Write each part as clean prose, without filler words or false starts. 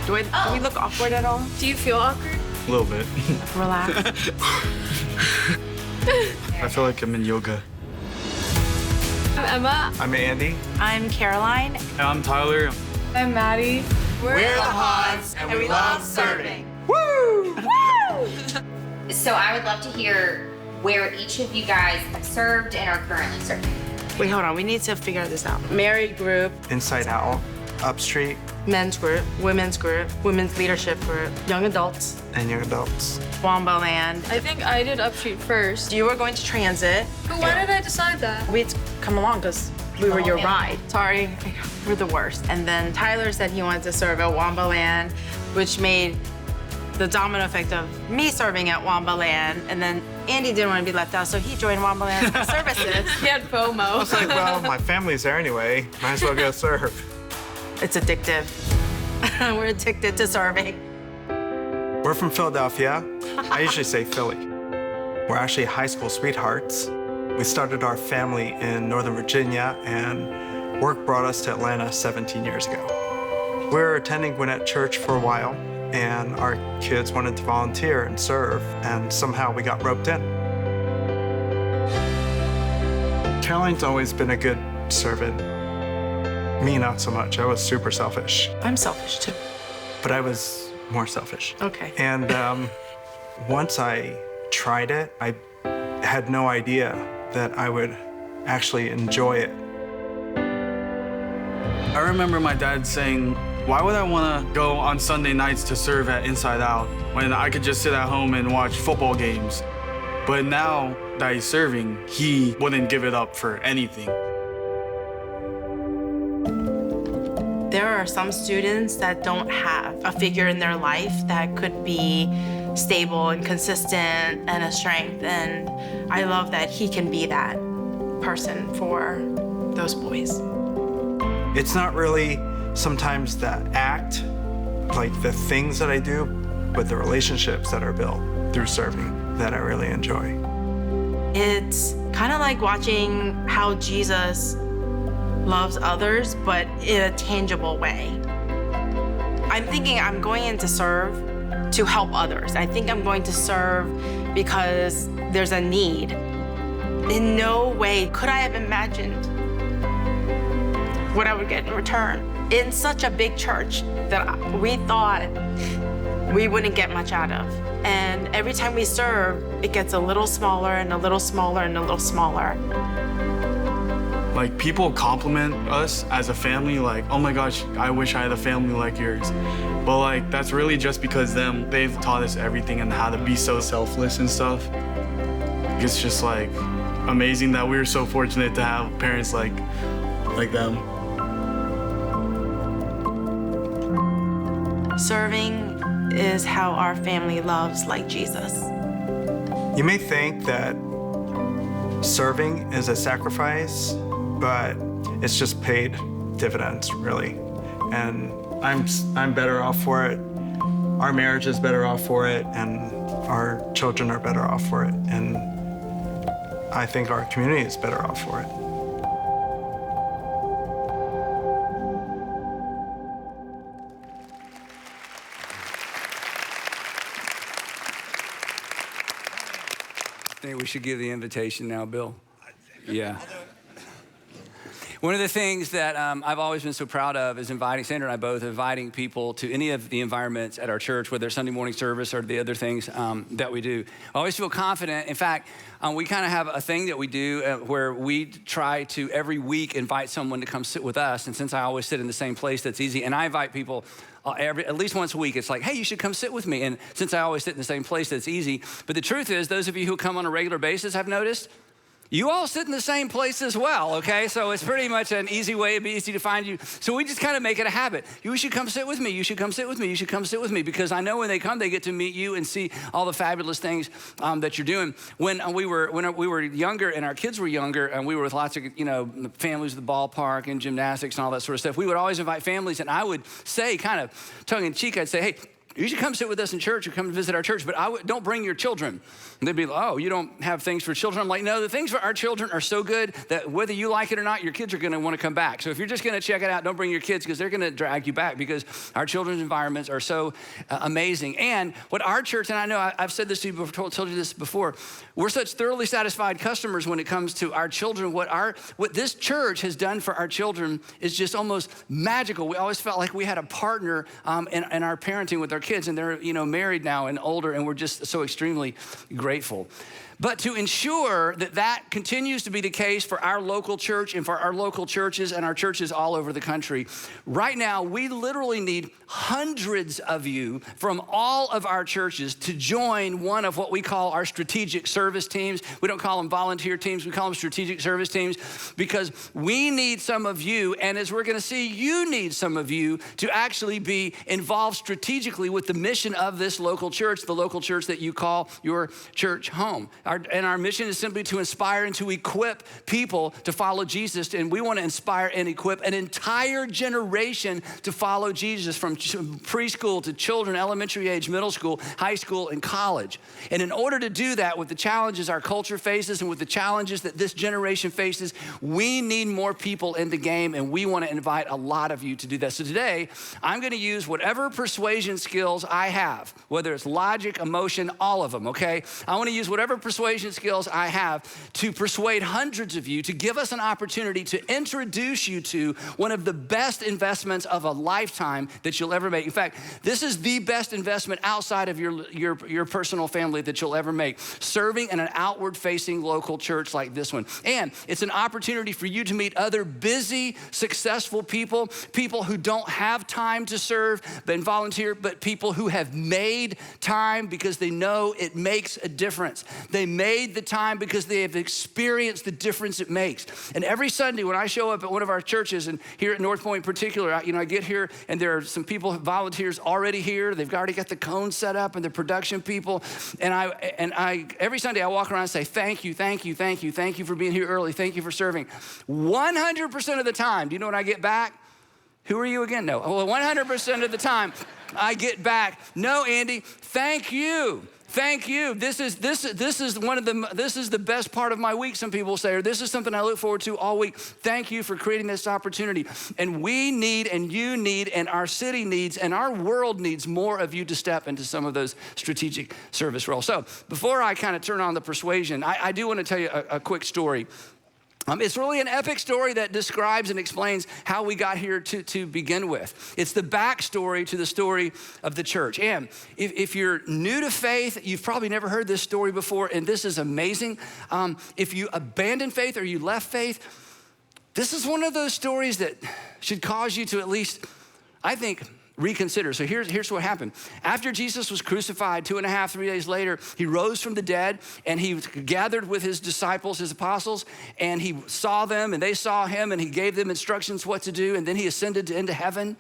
Do we look awkward at all? Do you feel awkward? A little bit. Relax. I feel like I'm in yoga. I'm Emma. I'm Andy. I'm Caroline. And I'm Tyler. I'm Maddie. We're the Hans, and we love serving. Woo! Woo! So I would love to hear where each of you guys have served and are currently serving. Wait, hold on. We need to figure this out. Married group, Inside Out, Upstreet, men's group, women's leadership group, young adults, and young adults. Wamba Land. I think I did Upstreet first. You were going to transit. But why did I decide that? We'd come along because we were your ride. Sorry, we're the worst. And then Tyler said he wanted to serve at Wamba Land, which made the domino effect of me serving at Wamba Land. And then Andy didn't want to be left out, so he joined Wamba Land services. He had FOMO. I was like, well, my family's there anyway. Might as well go serve. It's addictive. We're addicted to serving. We're from Philadelphia. I usually say Philly. We're actually high school sweethearts. We started our family in Northern Virginia, and work brought us to Atlanta 17 years ago. We were attending Gwinnett Church for a while, and our kids wanted to volunteer and serve, and somehow we got roped in. Caroline's always been a good servant. Me, not so much. I was super selfish, I'm selfish too. but I was more selfish. Okay. And once I tried it, I had no idea that I would actually enjoy it. I remember my dad saying, why would I want to go on Sunday nights to serve at Inside Out when I could just sit at home and watch football games? But now that he's serving, he wouldn't give it up for anything. There are some students that don't have a figure in their life that could be stable and consistent and a strength. And I love that he can be that person for those boys. It's not really sometimes the act, like the things that I do, but the relationships that are built through serving that I really enjoy. It's kind of like watching how Jesus loves others, but in a tangible way. I'm thinking I'm going in to serve to help others. I think I'm going to serve because there's a need. In no way could I have imagined what I would get in return. In such a big church that we thought we wouldn't get much out of. And every time we serve, it gets a little smaller and a little smaller and a little smaller. Like, people compliment us as a family, like, oh my gosh, I wish I had a family like yours. But like, that's really just because they've taught us everything and how to be so selfless and stuff. It's just like amazing that we're so fortunate to have parents like them. Serving is how our family loves like Jesus. You may think that serving is a sacrifice, but it's just paid dividends, really. And I'm better off for it. Our marriage is better off for it, and our children are better off for it. And I think our community is better off for it. I think we should give the invitation now, Bill. Yeah. One of the things that I've always been so proud of is Sandra and I both inviting people to any of the environments at our church, whether it's Sunday morning service or the other things that we do. I always feel confident. In fact, we kind of have a thing that we do where we try to every week invite someone to come sit with us. And since I always sit in the same place, that's easy. And I invite people at least once a week. It's like, hey, you should come sit with me. And since I always sit in the same place, that's easy. But the truth is, those of you who come on a regular basis, I've noticed, you all sit in the same place as well, okay? So it's pretty much an easy way, it'd be easy to find you. So we just kind of make it a habit. You should come sit with me, you should come sit with me, you should come sit with me, because I know when they come, they get to meet you and see all the fabulous things that you're doing. When we were younger and our kids were younger and we were with lots of, families at the ballpark and gymnastics and all that sort of stuff, we would always invite families, and I would say, kind of tongue in cheek, I'd say, hey, you should come sit with us in church or come visit our church, but don't bring your children. And they'd be like, oh, you don't have things for children? I'm like, no, the things for our children are so good that whether you like it or not, your kids are gonna wanna come back. So if you're just gonna check it out, don't bring your kids because they're gonna drag you back because our children's environments are so amazing. And what our church, and I know I've said this to you before, told you this before, we're such thoroughly satisfied customers when it comes to our children. What this church has done for our children is just almost magical. We always felt like we had a partner in our parenting with our kids, and they're married now and older, and we're just so extremely grateful. But to ensure that continues to be the case for our local church and for our local churches and our churches all over the country, right now we literally need hundreds of you from all of our churches to join one of what we call our strategic service teams. We don't call them volunteer teams, we call them strategic service teams, because we need some of you, and as we're gonna see, you need some of you to actually be involved strategically with the mission of this local church, the local church that you call your church home. Our mission is simply to inspire and to equip people to follow Jesus. And we want to inspire and equip an entire generation to follow Jesus, from preschool to children, elementary age, middle school, high school, and college. And in order to do that, with the challenges our culture faces and with the challenges that this generation faces, we need more people in the game, and we want to invite a lot of you to do that. So today, I'm going to use whatever persuasion skills I have, whether it's logic, emotion, all of them, okay? I want to use whatever persuasion skills I have to persuade hundreds of you to give us an opportunity to introduce you to one of the best investments of a lifetime that you'll ever make. In fact, this is the best investment outside of your personal family that you'll ever make, serving in an outward-facing local church like this one. And it's an opportunity for you to meet other busy, successful people who don't have time to serve and volunteer, but people who have made time because they know it makes a difference. They made the time because they have experienced the difference it makes. And every Sunday when I show up at one of our churches, and here at North Point in particular, I get here and there are some people, volunteers already here. They've already got the cones set up and the production people. And I every Sunday I walk around and say, thank you, thank you, thank you, thank you for being here early. Thank you for serving. 100% of the time, do you know what I get back? Who are you again? No, well, 100% of the time I get back, no, Andy, thank you. Thank you. This is the best part of my week, some people say, or this is something I look forward to all week. Thank you for creating this opportunity. And we need, and you need, and our city needs, and our world needs more of you to step into some of those strategic service roles. So before I kind of turn on the persuasion, I do want to tell you a quick story. It's really an epic story that describes and explains how we got here to begin with. It's the backstory to the story of the church. And if you're new to faith, you've probably never heard this story before, and this is amazing. If you abandoned faith or you left faith, this is one of those stories that should cause you to at least, I think, reconsider. So here's what happened. After Jesus was crucified 2.5, 3 days later, he rose from the dead, and he gathered with his disciples, his apostles, and he saw them and they saw him, and he gave them instructions what to do, and then he ascended into heaven.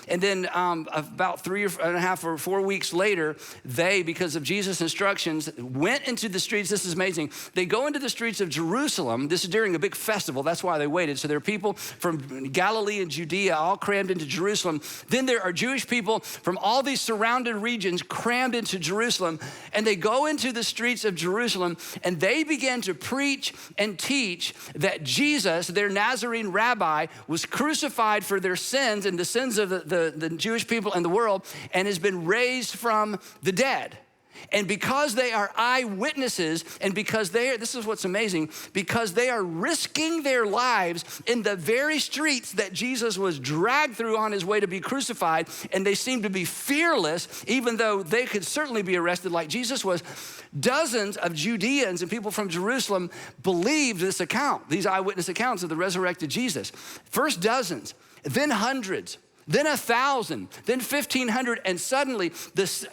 And then about 3.5 or 4 weeks later, they, because of Jesus' instructions, went into the streets. This is amazing. They go into the streets of Jerusalem. This is during a big festival. That's why they waited. So there are people from Galilee and Judea all crammed into Jerusalem. Then there are Jewish people from all these surrounding regions crammed into Jerusalem. And they go into the streets of Jerusalem, and they began to preach and teach that Jesus, their Nazarene rabbi, was crucified for their sins and the sins of the Jewish people and the world, and has been raised from the dead. And because they are eyewitnesses, and because this is what's amazing, because they are risking their lives in the very streets that Jesus was dragged through on his way to be crucified, and they seem to be fearless, even though they could certainly be arrested like Jesus was. Dozens of Judeans and people from Jerusalem believed this account, these eyewitness accounts of the resurrected Jesus. First dozens, then hundreds, then 1,000, then 1,500, and suddenly,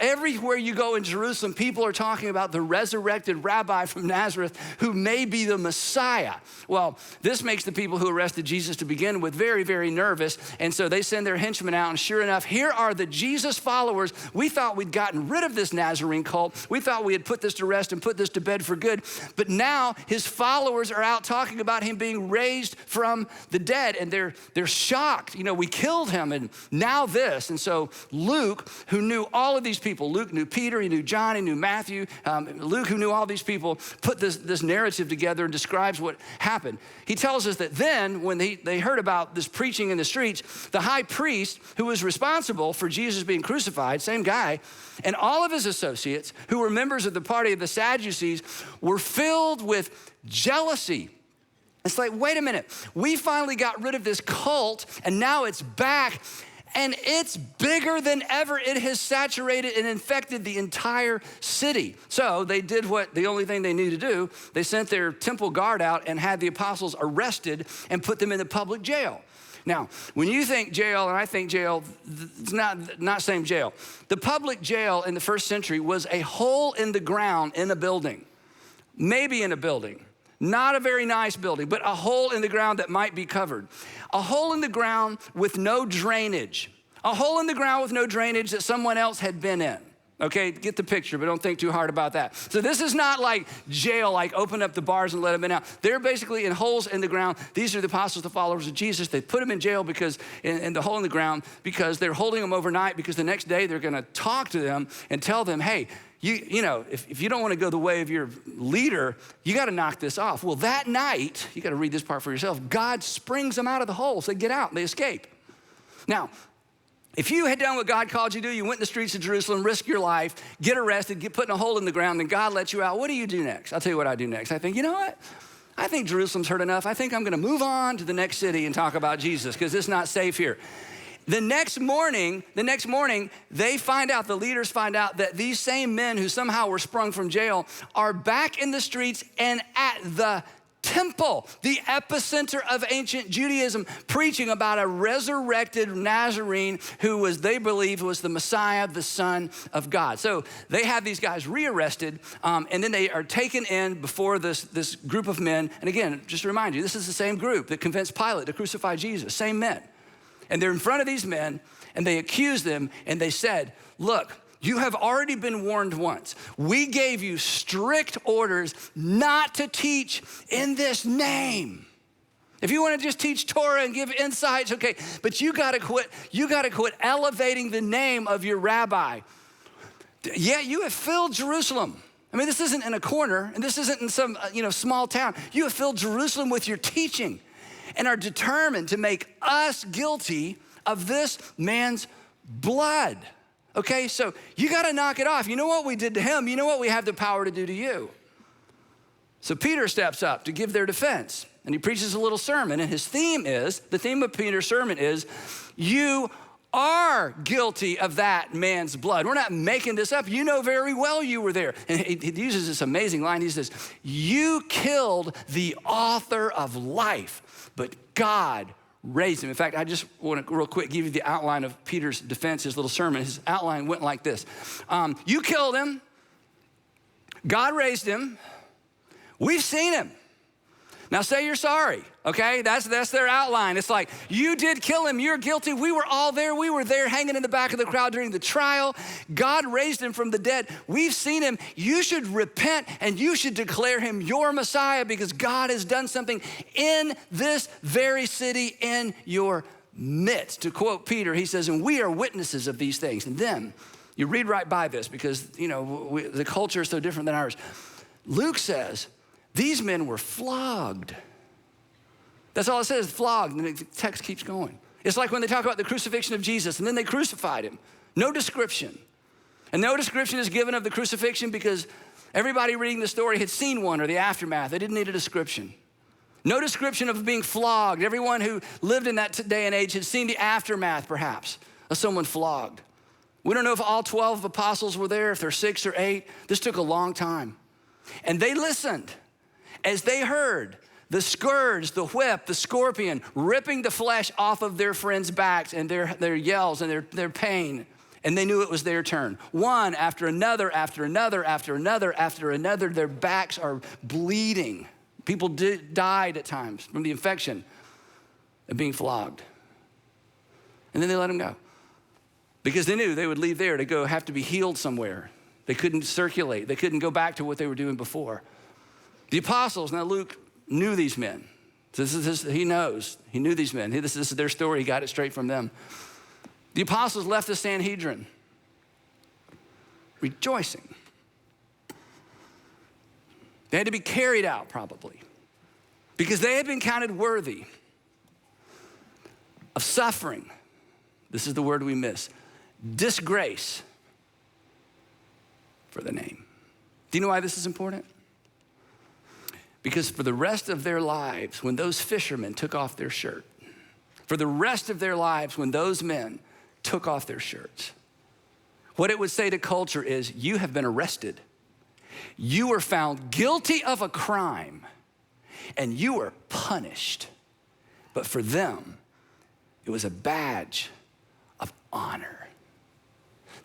everywhere you go in Jerusalem, people are talking about the resurrected rabbi from Nazareth who may be the Messiah. Well, this makes the people who arrested Jesus to begin with very, very nervous, and so they send their henchmen out, and sure enough, here are the Jesus followers. We thought we'd gotten rid of this Nazarene cult. We thought we had put this to rest and put this to bed for good, but now his followers are out talking about him being raised from the dead, and they're shocked. You know, we killed him, and him. Now this. And so Luke, who knew all of these people, Luke knew Peter, he knew John, he knew Matthew, Luke, who knew all these people, put this narrative together and describes what happened. He tells us that then, when they heard about this preaching in the streets, the high priest, who was responsible for Jesus being crucified, same guy, and all of his associates, who were members of the party of the Sadducees, were filled with jealousy. It's like, wait a minute, we finally got rid of this cult, and now it's back, and it's bigger than ever. It has saturated and infected the entire city. So they did the only thing they knew to do. They sent their temple guard out and had the apostles arrested and put them in the public jail. Now, when you think jail, and I think jail, it's not same jail. The public jail in the first century was a hole in the ground in a building, maybe in a building. Not a very nice building, but a hole in the ground that might be covered. A hole in the ground with no drainage. A hole in the ground with no drainage that someone else had been in. Okay, get the picture, but don't think too hard about that. So this is not like jail, like open up the bars and let them in out. They're basically in holes in the ground. These are the apostles, the followers of Jesus. They put them in jail because in the hole in the ground because they're holding them overnight because the next day they're gonna talk to them and tell them, hey, you know, if you don't want to go the way of your leader, you got to knock this off. Well, that night, you got to read this part for yourself, God springs them out of the hole. So they get out and they escape. Now, if you had done what God called you to do, you went in the streets of Jerusalem, risk your life, get arrested, get put in a hole in the ground, then God lets you out. What do you do next? I'll tell you what I do next. I think, you know what? I think Jerusalem's heard enough. I think I'm going to move on to the next city and talk about Jesus because it's not safe here. The next morning, they find out, the leaders find out that these same men who somehow were sprung from jail are back in the streets and at the temple, the epicenter of ancient Judaism, preaching about a resurrected Nazarene who they believe was the Messiah, the Son of God. So they have these guys rearrested, and then they are taken in before this group of men. And again, just to remind you, this is the same group that convinced Pilate to crucify Jesus, same men. And they're in front of these men, and they accuse them, and they said, look, you have already been warned once. We gave you strict orders not to teach in this name. If you want to just teach Torah and give insights, okay, but you got to quit. You got to quit elevating the name of your rabbi. Yeah, you have filled Jerusalem. I mean, this isn't in a corner, and this isn't in some small town. You have filled Jerusalem with your teaching, and are determined to make us guilty of this man's blood. Okay, so you got to knock it off. You know what we did to him? You know what we have the power to do to you. So Peter steps up to give their defense, and he preaches a little sermon, and the theme of Peter's sermon is, you are guilty of that man's blood. We're not making this up. You know very well you were there. And he uses this amazing line. He says, you killed the author of life, but God raised him. In fact, I just want to real quick give you the outline of Peter's defense, his little sermon. His outline went like this. You killed him. God raised him. We've seen him. Now say you're sorry, okay? That's their outline. It's like, you did kill him, you're guilty. We were all there. We were there hanging in the back of the crowd during the trial. God raised him from the dead. We've seen him. You should repent and you should declare him your Messiah because God has done something in this very city in your midst. To quote Peter, he says, and we are witnesses of these things. And then you read right by this because, the culture is so different than ours. Luke says, these men were flogged. That's all it says, flogged, and the text keeps going. It's like when they talk about the crucifixion of Jesus, and then they crucified him. No description. And no description is given of the crucifixion because everybody reading the story had seen one or the aftermath. They didn't need a description. No description of being flogged. Everyone who lived in that day and age had seen the aftermath, perhaps, of someone flogged. We don't know if all 12 apostles were there, if there's 6 or 8. This took a long time. And they listened as they heard the scourge, the whip, the scorpion ripping the flesh off of their friends' backs and their yells and their pain. And they knew it was their turn. One after another, after another, after another, after another, their backs are bleeding. People died at times from the infection of being flogged. And then they let them go because they knew they would leave there to go have to be healed somewhere. They couldn't circulate. They couldn't go back to what they were doing before. The apostles, now Luke knew these men. He knew these men. This is their story. He got it straight from them. The apostles left the Sanhedrin rejoicing. They had to be carried out probably because they had been counted worthy of suffering. This is the word we miss. Disgrace for the name. Do you know why this is important? Because for the rest of their lives, when those fishermen took off their shirt, for the rest of their lives, when those men took off their shirts, what it would say to culture is, you have been arrested. You were found guilty of a crime and you were punished. But for them, it was a badge of honor.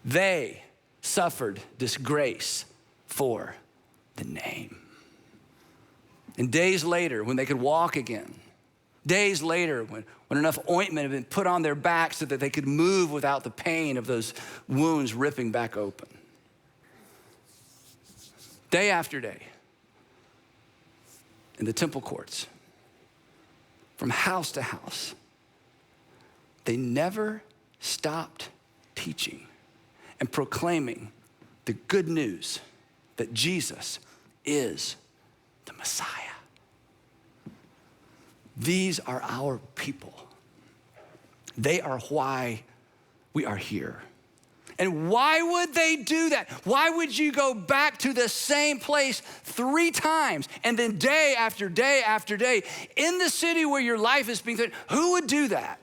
They suffered disgrace for the name. And days later, when they could walk again, days later, when enough ointment had been put on their back so that they could move without the pain of those wounds ripping back open. Day after day, in the temple courts, from house to house, they never stopped teaching and proclaiming the good news that Jesus is the Messiah. These are our people. They are why we are here. And why would they do that? Why would you go back to the same place 3 times and then day after day after day in the city where your life is being threatened? Who would do that?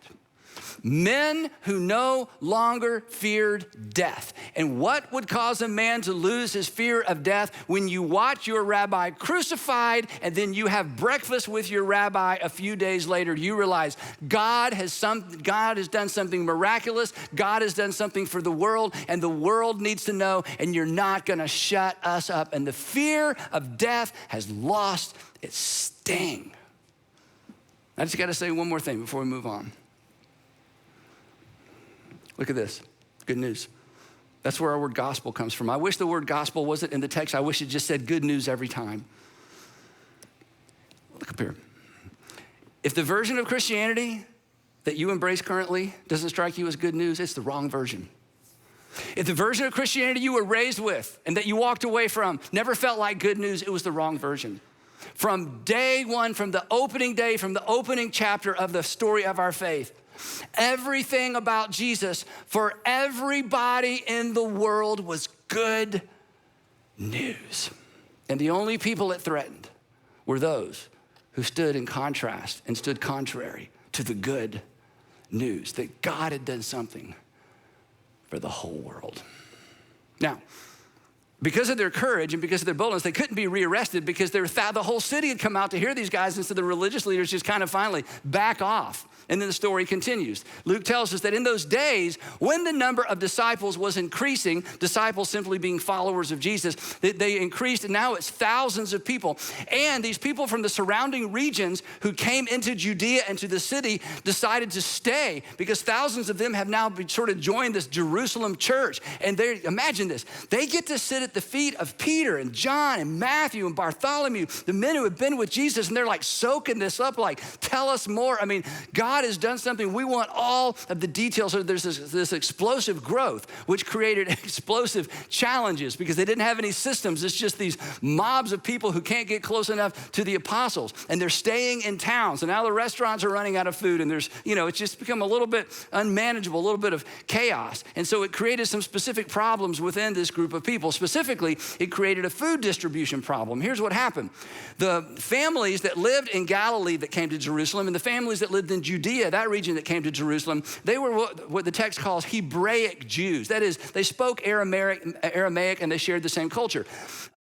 Men who no longer feared death. And what would cause a man to lose his fear of death? When you watch your rabbi crucified and then you have breakfast with your rabbi a few days later, you realize God has done something miraculous. God has done something for the world, and the world needs to know, and you're not gonna shut us up. And the fear of death has lost its sting. I just gotta say one more thing before we move on. Look at this, good news. That's where our word gospel comes from. I wish the word gospel wasn't in the text. I wish it just said good news every time. Look up here. If the version of Christianity that you embrace currently doesn't strike you as good news, it's the wrong version. If the version of Christianity you were raised with and that you walked away from never felt like good news, it was the wrong version. From day one, from the opening day, from the opening chapter of the story of our faith, everything about Jesus for everybody in the world was good news. And the only people it threatened were those who stood in contrast and stood contrary to the good news that God had done something for the whole world. Now, because of their courage and because of their boldness, they couldn't be rearrested because the whole city had come out to hear these guys, and so the religious leaders just kind of finally back off. And then the story continues. Luke tells us that in those days, when the number of disciples was increasing, disciples simply being followers of Jesus, they increased, and now it's thousands of people. And these people from the surrounding regions who came into Judea and to the city decided to stay because thousands of them have now sort of joined this Jerusalem church. And imagine this, they get to sit at the feet of Peter and John and Matthew and Bartholomew, the men who have been with Jesus, and they're like soaking this up, like, tell us more. I mean, God has done something. We want all of the details. So there's this explosive growth, which created explosive challenges because they didn't have any systems. It's just these mobs of people who can't get close enough to the apostles, and they're staying in town. So now the restaurants are running out of food, and there's, it's just become a little bit unmanageable, a little bit of chaos. And so it created some specific problems within this group of people. Specifically, it created a food distribution problem. Here's what happened. The families that lived in Galilee that came to Jerusalem and the families that lived in Judea, that region that came to Jerusalem, they were what the text calls Hebraic Jews. That is, they spoke Aramaic and they shared the same culture.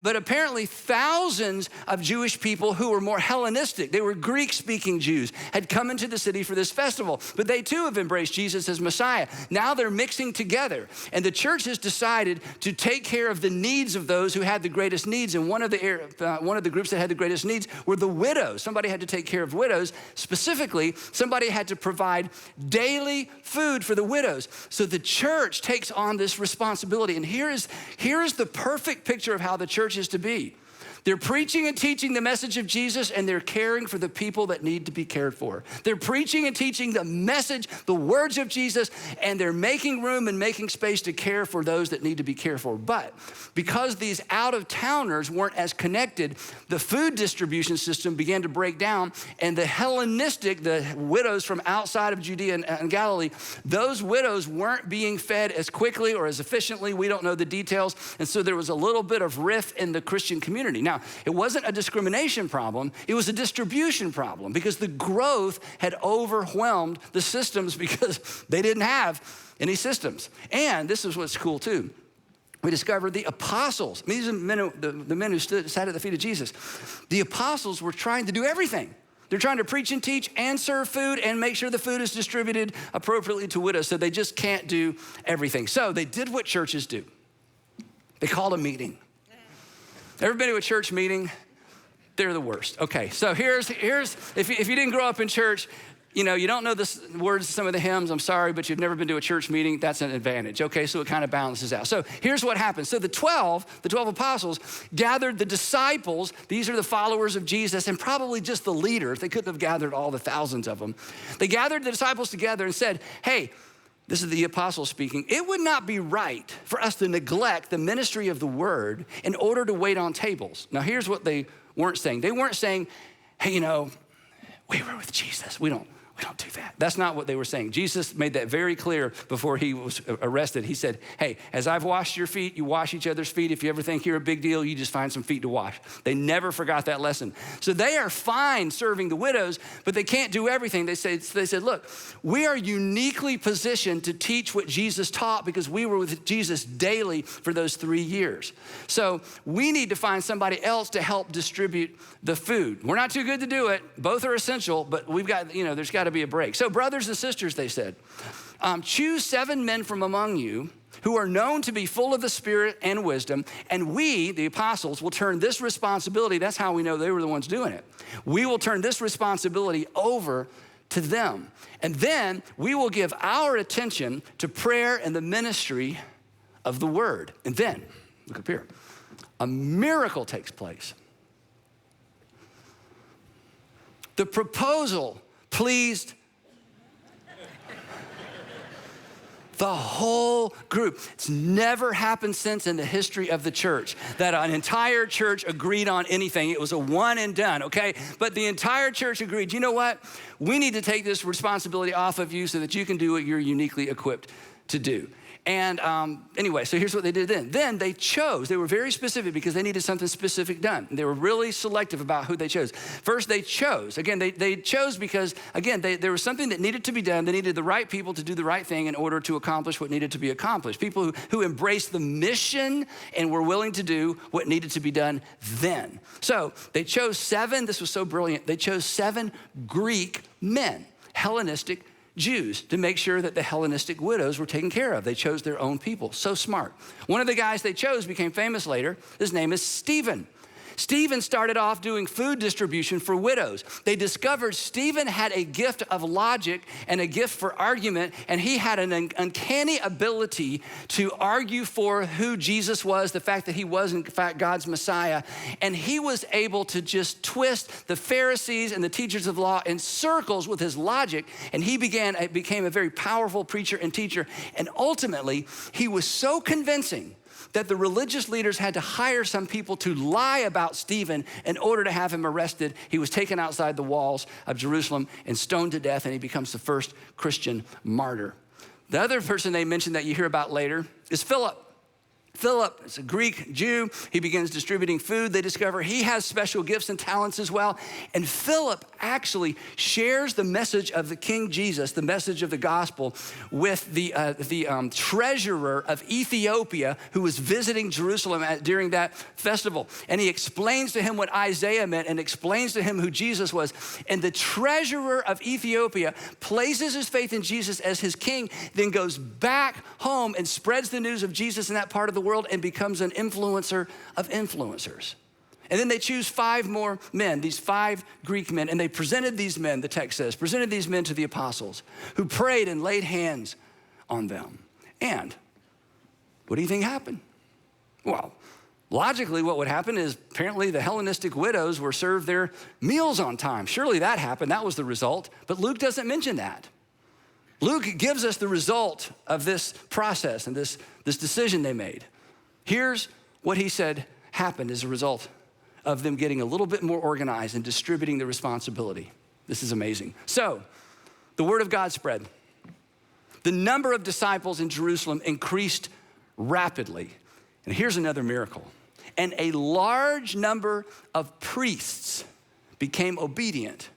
But apparently thousands of Jewish people who were more Hellenistic, they were Greek-speaking Jews, had come into the city for this festival. But they too have embraced Jesus as Messiah. Now they're mixing together. And the church has decided to take care of the needs of those who had the greatest needs. And one of the groups that had the greatest needs were the widows. Somebody had to take care of widows. Specifically, somebody had to provide daily food for the widows. So the church takes on this responsibility. And here is the perfect picture of how the church is to be. They're preaching and teaching the message of Jesus, and they're caring for the people that need to be cared for. They're preaching and teaching the message, the words of Jesus, and they're making room and making space to care for those that need to be cared for. But because these out-of-towners weren't as connected, the food distribution system began to break down, and the Hellenistic, the widows from outside of Judea and Galilee, those widows weren't being fed as quickly or as efficiently. We don't know the details. And so there was a little bit of rift in the Christian community. Now, it wasn't a discrimination problem. It was a distribution problem because the growth had overwhelmed the systems because they didn't have any systems. And this is what's cool too. We discovered the apostles. These are the men who sat at the feet of Jesus. The apostles were trying to do everything. They're trying to preach and teach and serve food and make sure the food is distributed appropriately to widows. So they just can't do everything. So they did what churches do. They called a meeting. Ever been to a church meeting? They're the worst. Okay, so here's if you didn't grow up in church, you know, you don't know the words of some of the hymns, I'm sorry, but you've never been to a church meeting, that's an advantage, okay? So it kind of balances out. So here's what happened. So the 12 apostles gathered the disciples, these are the followers of Jesus, and probably just the leaders. They couldn't have gathered all the thousands of them. They gathered the disciples together and said, hey, this is the apostles speaking. It would not be right for us to neglect the ministry of the word in order to wait on tables. Now, here's what they weren't saying. They weren't saying, hey, you know, we were with Jesus. We don't do that. That's not what they were saying. Jesus made that very clear before he was arrested. He said, hey, as I've washed your feet, you wash each other's feet. If you ever think you're a big deal, you just find some feet to wash. They never forgot that lesson. So they are fine serving the widows, but they can't do everything. They said, look, we are uniquely positioned to teach what Jesus taught because we were with Jesus daily for those 3 years. So we need to find somebody else to help distribute the food. We're not too good to do it. Both are essential, but we've got, you know, there's got to be a break. So brothers and sisters, they said, choose 7 men from among you who are known to be full of the Spirit and wisdom, and we, the apostles, will turn this responsibility, that's how we know they were the ones doing it. We will turn this responsibility over to them. And then we will give our attention to prayer and the ministry of the word. And then, look up here, a miracle takes place. The proposal pleased the whole group. It's never happened since in the history of the church that an entire church agreed on anything. It was a one and done, okay? But the entire church agreed, you know what? We need to take this responsibility off of you so that you can do what you're uniquely equipped to do. And anyway, so here's what they did then. Then they chose. They were very specific because they needed something specific done. They were really selective about who they chose. First, they chose. Again, they chose because, again, there was something that needed to be done. They needed the right people to do the right thing in order to accomplish what needed to be accomplished. People who embraced the mission and were willing to do what needed to be done then. So they chose 7. This was so brilliant. They chose 7 Greek men, Hellenistic Jews, to make sure that the Hellenistic widows were taken care of. They chose their own people. So smart. One of the guys they chose became famous later. His name is Stephen. Stephen started off doing food distribution for widows. They discovered Stephen had a gift of logic and a gift for argument, and he had an uncanny ability to argue for who Jesus was, the fact that he was in fact God's Messiah. And he was able to just twist the Pharisees and the teachers of the law in circles with his logic, and he became a very powerful preacher and teacher. And ultimately, he was so convincing that the religious leaders had to hire some people to lie about Stephen in order to have him arrested. He was taken outside the walls of Jerusalem and stoned to death, and he becomes the first Christian martyr. The other person they mentioned that you hear about later is Philip. Philip is a Greek Jew. He begins distributing food. They discover he has special gifts and talents as well. And Philip actually shares the message of the King Jesus, the message of the gospel, with the treasurer of Ethiopia who was visiting Jerusalem during that festival. And he explains to him what Isaiah meant and explains to him who Jesus was. And the treasurer of Ethiopia places his faith in Jesus as his king, then goes back home and spreads the news of Jesus in that part of the world and becomes an influencer of influencers. And then they choose 5 more men, these 5 Greek men, and they presented these men, the text says, presented these men to the apostles who prayed and laid hands on them. And what do you think happened? Well, Logically, what would happen is apparently the Hellenistic widows were served their meals on time. Surely that happened, that was the result, but Luke doesn't mention that. Luke gives us the result of this process and this decision they made. Here's what he said happened as a result of them getting a little bit more organized and distributing the responsibility. This is amazing. So, the word of God spread. The number of disciples in Jerusalem increased rapidly. And here's another miracle. And a large number of priests became obedient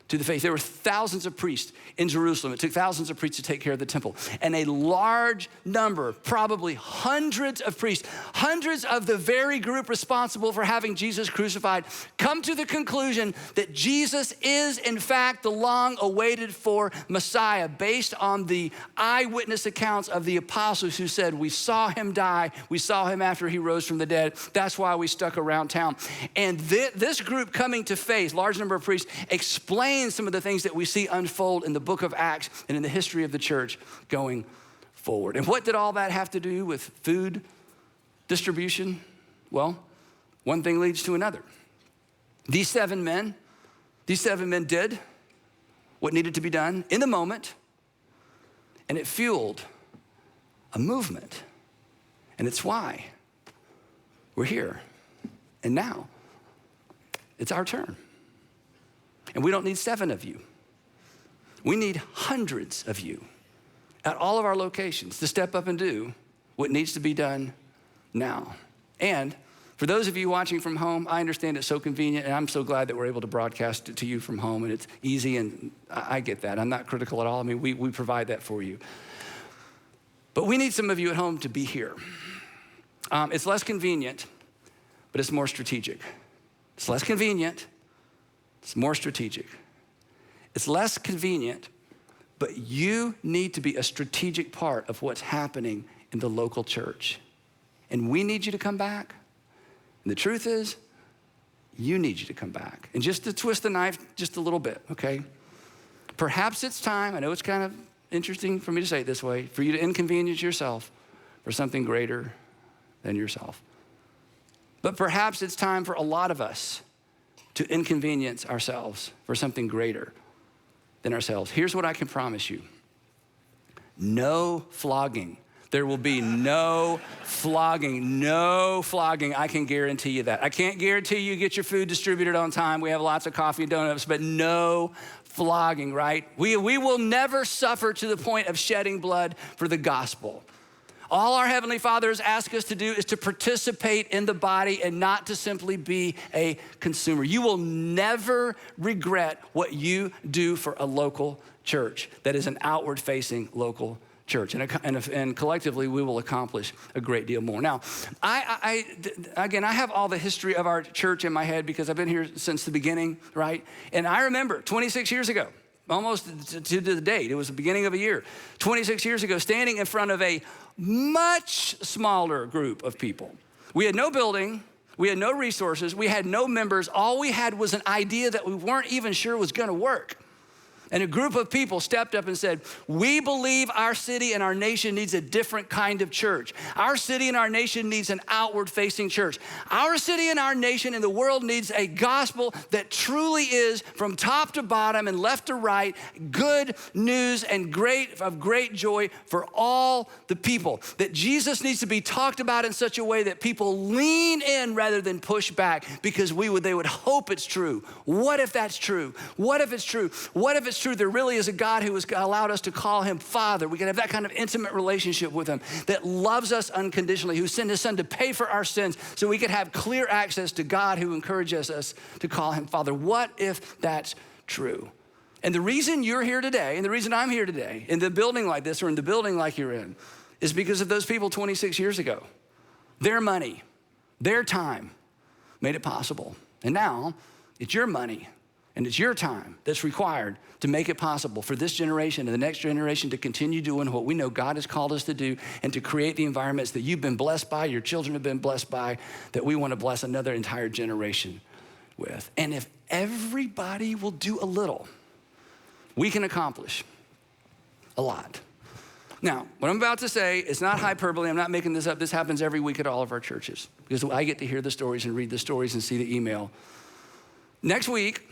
to the faith. There were thousands of priests in Jerusalem. It took thousands of priests to take care of the temple. And a large number, probably hundreds of priests, hundreds of the very group responsible for having Jesus crucified, come to the conclusion that Jesus is in fact the long awaited for Messiah, based on the eyewitness accounts of the apostles who said, we saw him die, we saw him after he rose from the dead, that's why we stuck around town. And this group coming to faith, large number of priests, explain some of the things that we see unfold in the book of Acts and in the history of the church going forward. And what did all that have to do with food distribution? Well, one thing leads to another. These seven men did what needed to be done in the moment, and it fueled a movement. And it's why we're here. And now it's our turn. And we don't need 7 of you. We need hundreds of you at all of our locations to step up and do what needs to be done now. And for those of you watching from home, I understand it's so convenient, and I'm so glad that we're able to broadcast it to you from home, and it's easy, and I get that. I'm not critical at all. I mean, we provide that for you. But we need some of you at home to be here. It's less convenient, but it's more strategic. It's less convenient. It's more strategic. It's less convenient, but you need to be a strategic part of what's happening in the local church. And we need you to come back. And the truth is, you need you to come back. And just to twist the knife just a little bit, okay? Perhaps it's time, I know it's kind of interesting for me to say it this way, for you to inconvenience yourself for something greater than yourself. But perhaps it's time for a lot of us to inconvenience ourselves for something greater than ourselves. Here's what I can promise you. No flogging. There will be no flogging, no flogging. I can guarantee you that. I can't guarantee you get your food distributed on time. We have lots of coffee and donuts, but no flogging, right? We will never suffer to the point of shedding blood for the gospel. All our Heavenly Father has asked us to do is to participate in the body and not to simply be a consumer. You will never regret what you do for a local church that is an outward-facing local church. And collectively, we will accomplish a great deal more. Now, I have all the history of our church in my head because I've been here since the beginning, right? And I remember 26 years ago, almost to the date, it was the beginning of a year, 26 years ago, standing in front of a much smaller group of people. We had no building, we had no resources, we had no members. All we had was an idea that we weren't even sure was gonna work. And a group of people stepped up and said, we believe our city and our nation needs a different kind of church. Our city and our nation needs an outward-facing church. Our city and our nation and the world needs a gospel that truly is, from top to bottom and left to right, good news and great joy for all the people. That Jesus needs to be talked about in such a way that people lean in rather than push back, because they would hope it's true. What if that's true? What if it's true? What if it's true there really is a God who has allowed us to call him Father? We can have that kind of intimate relationship with him, that loves us unconditionally, who sent his son to pay for our sins so we could have clear access to God, who encourages us to call him Father. What if that's true? And the reason you're here today, and the reason I'm here today in the building like this or in the building like you're in, is because of those people 26 years ago. Their money, their time made it possible. And now it's your money and it's your time that's required to make it possible for this generation and the next generation to continue doing what we know God has called us to do, and to create the environments that you've been blessed by, your children have been blessed by, that we want to bless another entire generation with. And if everybody will do a little, we can accomplish a lot. Now, what I'm about to say is not hyperbole. I'm not making this up. This happens every week at all of our churches because I get to hear the stories and read the stories and see the email. Next week,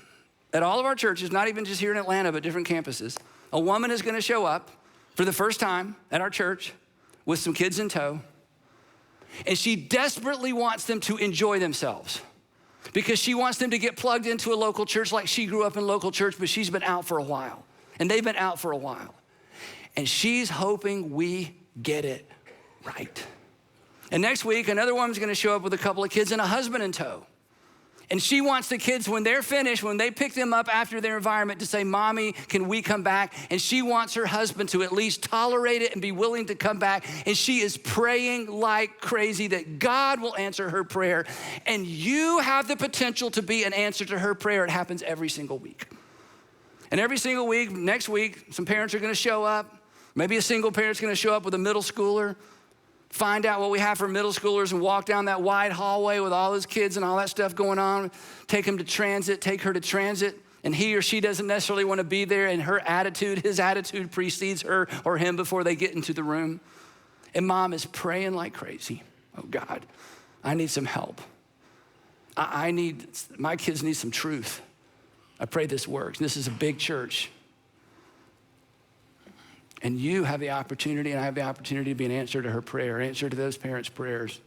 at all of our churches, not even just here in Atlanta, but different campuses, a woman is going to show up for the first time at our church with some kids in tow, and she desperately wants them to enjoy themselves because she wants them to get plugged into a local church like she grew up in local church, but she's been out for a while, and they've been out for a while. And she's hoping we get it right. And next week, another woman's gonna show up with a couple of kids and a husband in tow. And she wants the kids, when they're finished, when they pick them up after their environment, to say, Mommy, can we come back? And she wants her husband to at least tolerate it and be willing to come back. And she is praying like crazy that God will answer her prayer. And you have the potential to be an answer to her prayer. It happens every single week. And every single week, next week, some parents are gonna show up. Maybe a single parent's gonna show up with a middle schooler, find out what we have for middle schoolers and walk down that wide hallway with all those kids and all that stuff going on, take him to transit, take her to transit, and he or she doesn't necessarily wanna be there, and his attitude precedes her or him before they get into the room. And mom is praying like crazy. Oh God, I need some help. My kids need some truth. I pray this works. This is a big church. And you have the opportunity, and I have the opportunity to be an answer to her prayer, answer to those parents' prayers.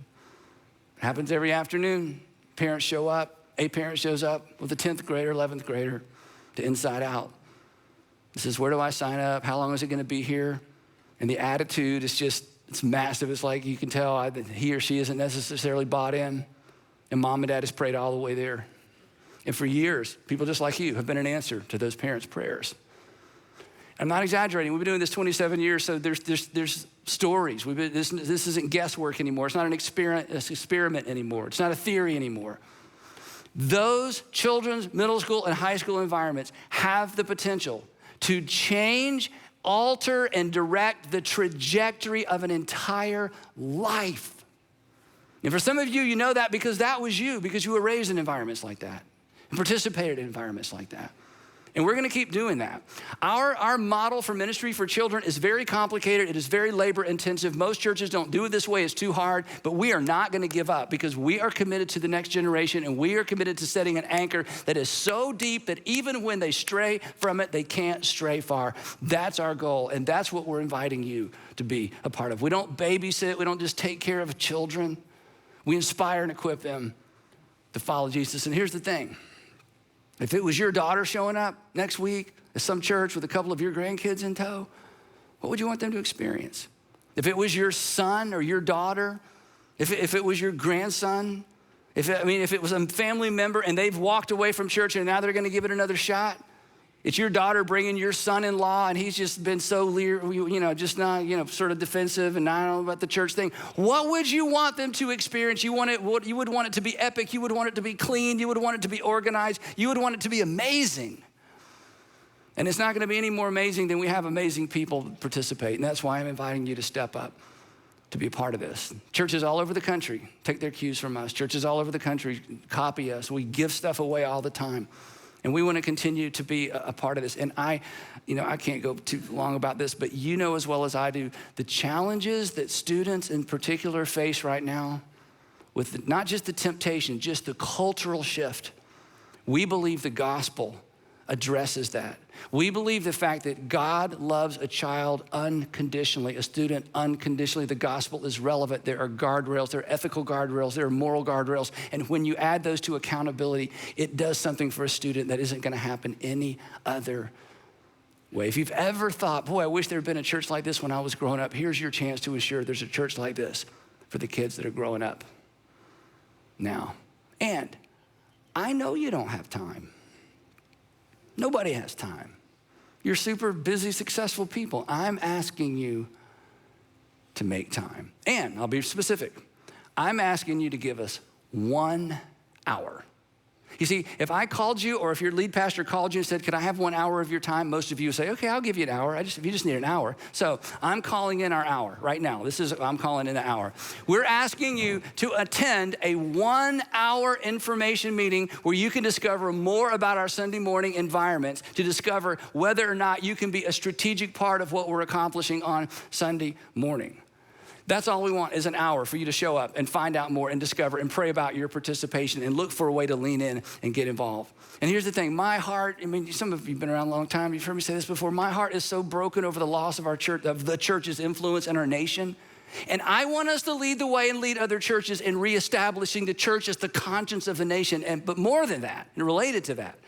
It happens every afternoon. Parents show up. A parent shows up with a 10th grader, 11th grader to Inside Out. He says, where do I sign up? How long is it gonna be here? And the attitude is just, it's massive. It's like you can tell that he or she isn't necessarily bought in. And mom and dad has prayed all the way there. And for years, people just like you have been an answer to those parents' prayers. I'm not exaggerating. We've been doing this 27 years, so there's stories. This isn't guesswork anymore. It's not an experiment anymore. It's not a theory anymore. Those children's middle school and high school environments have the potential to change, alter, and direct the trajectory of an entire life. And for some of you, you know that because that was you, because you were raised in environments like that and participated in environments like that. And we're gonna keep doing that. Our model for ministry for children is very complicated. It is very labor intensive. Most churches don't do it this way. It's too hard, but we are not gonna give up because we are committed to the next generation, and we are committed to setting an anchor that is so deep that even when they stray from it, they can't stray far. That's our goal, and that's what we're inviting you to be a part of. We don't babysit. We don't just take care of children. We inspire and equip them to follow Jesus. And here's the thing. If it was your daughter showing up next week at some church with a couple of your grandkids in tow, what would you want them to experience? If it was your son or your daughter, if it was your grandson, if it was a family member and they've walked away from church and now they're gonna give it another shot, it's your daughter bringing your son-in-law and he's just been so, just not, sort of defensive and not know about the church thing. What would you want them to experience? You would want it to be epic. You would want it to be clean. You would want it to be organized. You would want it to be amazing. And it's not gonna be any more amazing than we have amazing people participate. And that's why I'm inviting you to step up to be a part of this. Churches all over the country take their cues from us. Churches all over the country copy us. We give stuff away all the time. And we want to continue to be a part of this. And I can't go too long about this, but you know as well as I do, the challenges that students in particular face right now with not just the temptation, just the cultural shift. We believe the gospel addresses that. We believe the fact that God loves a child unconditionally, a student unconditionally. The gospel is relevant. There are guardrails, there are ethical guardrails, there are moral guardrails. And when you add those to accountability, it does something for a student that isn't gonna happen any other way. If you've ever thought, boy, I wish there had been a church like this when I was growing up, here's your chance to ensure there's a church like this for the kids that are growing up now. And I know you don't have time. Nobody has time. You're super busy, successful people. I'm asking you to make time. And I'll be specific. I'm asking you to give us 1 hour. You see, if I called you or if your lead pastor called you and said, "Can I have 1 hour of your time?" Most of you would say, "Okay, I'll give you an hour. If you just need an hour." So I'm calling in our hour right now. I'm calling in an hour. We're asking you to attend a 1 hour information meeting where you can discover more about our Sunday morning environments, to discover whether or not you can be a strategic part of what we're accomplishing on Sunday morning. That's all we want is an hour for you to show up and find out more and discover and pray about your participation and look for a way to lean in and get involved. And here's the thing, my heart, some of you have been around a long time, you've heard me say this before, my heart is so broken over the loss of our church, of the church's influence in our nation. And I want us to lead the way and lead other churches in reestablishing the church as the conscience of the nation. But more than that, and related to that,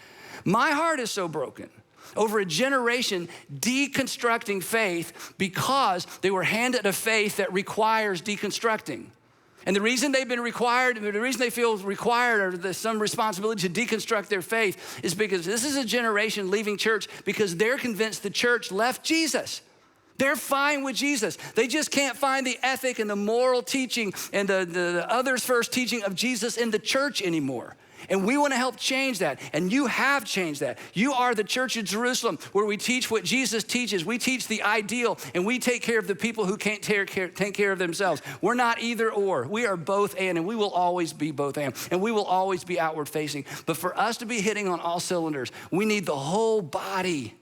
my heart is so broken over a generation deconstructing faith because they were handed a faith that requires deconstructing. And the reason they've been required, the reason they feel required or there's some responsibility to deconstruct their faith is because this is a generation leaving church because they're convinced the church left Jesus. They're fine with Jesus. They just can't find the ethic and the moral teaching and the others first teaching of Jesus in the church anymore. And we want to help change that. And you have changed that. You are the church of Jerusalem where we teach what Jesus teaches. We teach the ideal and we take care of the people who can't take care of themselves. We're not either or. We are both and we will always be both and we will always be outward facing. But for us to be hitting on all cylinders, we need the whole body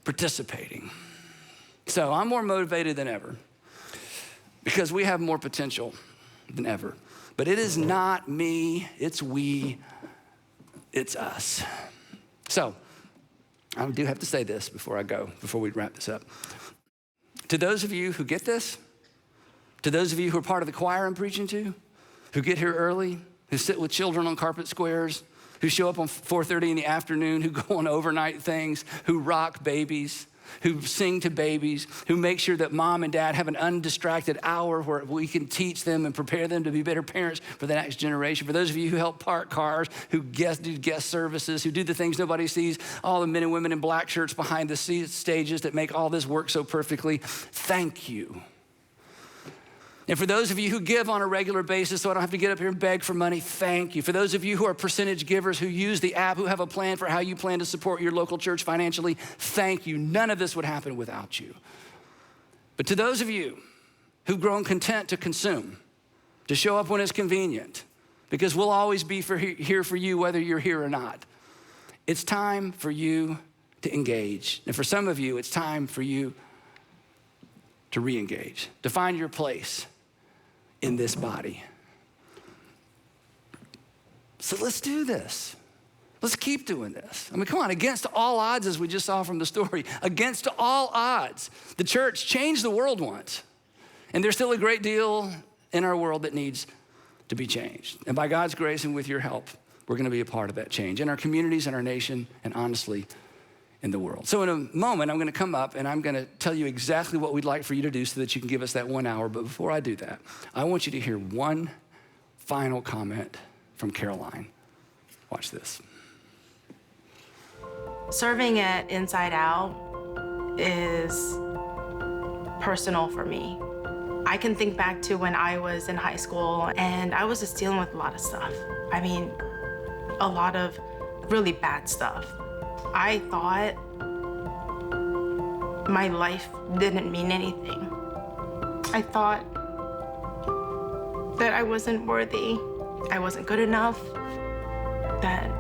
participating. So I'm more motivated than ever because we have more potential than ever. But it is not me, it's we, it's us. So I do have to say this before we wrap this up. To those of you who get this, to those of you who are part of the choir I'm preaching to, who get here early, who sit with children on carpet squares, who show up on 4:30 in the afternoon, who go on overnight things, who rock babies, who sing to babies, who make sure that mom and dad have an undistracted hour where we can teach them and prepare them to be better parents for the next generation. For those of you who help park cars, who do guest services, who do the things nobody sees, all the men and women in black shirts behind the stages that make all this work so perfectly, thank you. And for those of you who give on a regular basis so I don't have to get up here and beg for money, thank you. For those of you who are percentage givers, who use the app, who have a plan for how you plan to support your local church financially, thank you. None of this would happen without you. But to those of you who've grown content to consume, to show up when it's convenient, because we'll always be here for you whether you're here or not, it's time for you to engage. And for some of you, it's time for you to re-engage, to find your place in this body. So let's do this. Let's keep doing this. Come on, against all odds, as we just saw from the story, against all odds, the church changed the world once. And there's still a great deal in our world that needs to be changed. And by God's grace and with your help, we're gonna be a part of that change in our communities, in our nation, and honestly, in the world. So in a moment, I'm gonna come up and I'm gonna tell you exactly what we'd like for you to do so that you can give us that 1 hour. But before I do that, I want you to hear one final comment from Caroline. Watch this. Serving at Inside Out is personal for me. I can think back to when I was in high school and I was just dealing with a lot of stuff. A lot of really bad stuff. I thought my life didn't mean anything. I thought that I wasn't worthy, I wasn't good enough, that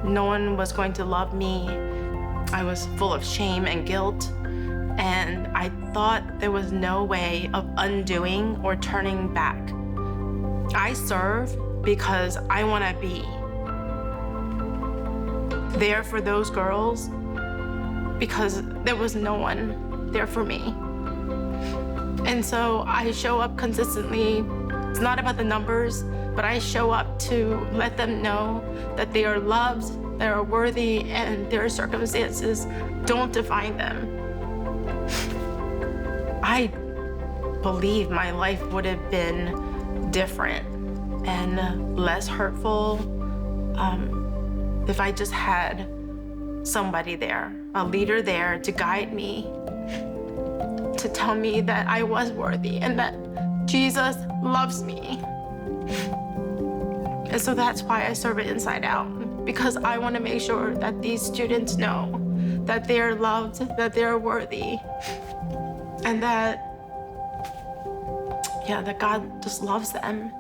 no one was going to love me. I was full of shame and guilt, and I thought there was no way of undoing or turning back. I serve because I want to be there for those girls because there was no one there for me. And so I show up consistently. It's not about the numbers, but I show up to let them know that they are loved, they are worthy, and their circumstances don't define them. I believe my life would have been different and less hurtful if I just had somebody there, a leader there to guide me, to tell me that I was worthy and that Jesus loves me. And so that's why I serve it inside out, because I want to make sure that these students know that they are loved, that they are worthy, and that, yeah, that God just loves them.